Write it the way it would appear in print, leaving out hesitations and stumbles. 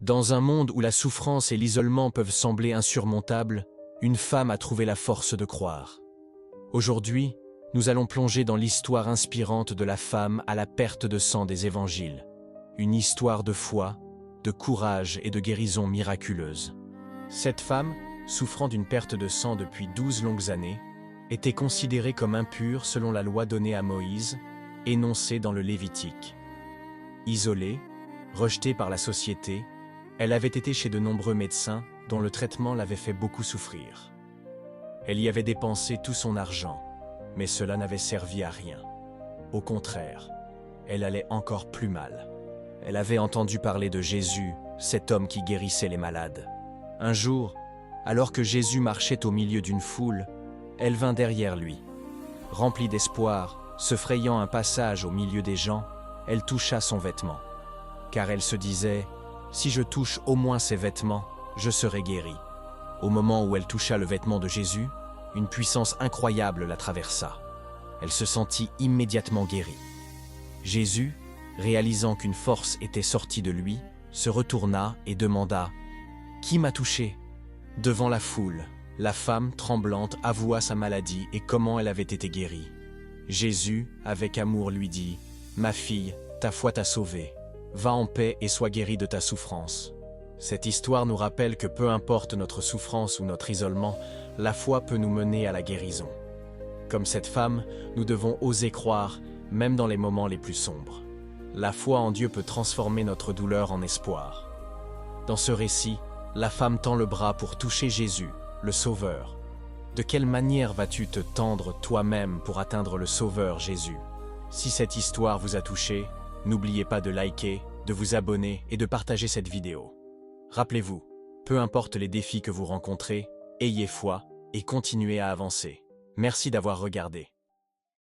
Dans un monde où la souffrance et l'isolement peuvent sembler insurmontables, une femme a trouvé la force de croire. Aujourd'hui, nous allons plonger dans l'histoire inspirante de la femme à la perte de sang des évangiles. Une histoire de foi, de courage et de guérison miraculeuse. Cette femme, souffrant d'une perte de sang depuis 12 longues années, était considérée comme impure selon la loi donnée à Moïse, énoncée dans le Lévitique. Isolée, rejetée par la société, elle avait été chez de nombreux médecins dont le traitement l'avait fait beaucoup souffrir. Elle y avait dépensé tout son argent, mais cela n'avait servi à rien. Au contraire, elle allait encore plus mal. Elle avait entendu parler de Jésus, cet homme qui guérissait les malades. Un jour, alors que Jésus marchait au milieu d'une foule, elle vint derrière lui. Remplie d'espoir, se frayant un passage au milieu des gens, elle toucha son vêtement. Car elle se disait, « Si je touche au moins ses vêtements, je serai guérie. » Au moment où elle toucha le vêtement de Jésus, une puissance incroyable la traversa. Elle se sentit immédiatement guérie. Jésus, réalisant qu'une force était sortie de lui, se retourna et demanda « Qui m'a touché ?» Devant la foule, la femme, tremblante, avoua sa maladie et comment elle avait été guérie. Jésus, avec amour, lui dit « Ma fille, ta foi t'a sauvée. Va en paix et sois guérie de ta souffrance. » Cette histoire nous rappelle que peu importe notre souffrance ou notre isolement, la foi peut nous mener à la guérison. Comme cette femme, nous devons oser croire, même dans les moments les plus sombres. La foi en Dieu peut transformer notre douleur en espoir. Dans ce récit, la femme tend le bras pour toucher Jésus, le Sauveur. De quelle manière vas-tu te tendre toi-même pour atteindre le Sauveur Jésus? Si cette histoire vous a touché, n'oubliez pas de liker, de vous abonner et de partager cette vidéo. Rappelez-vous, peu importe les défis que vous rencontrez, ayez foi et continuez à avancer. Merci d'avoir regardé.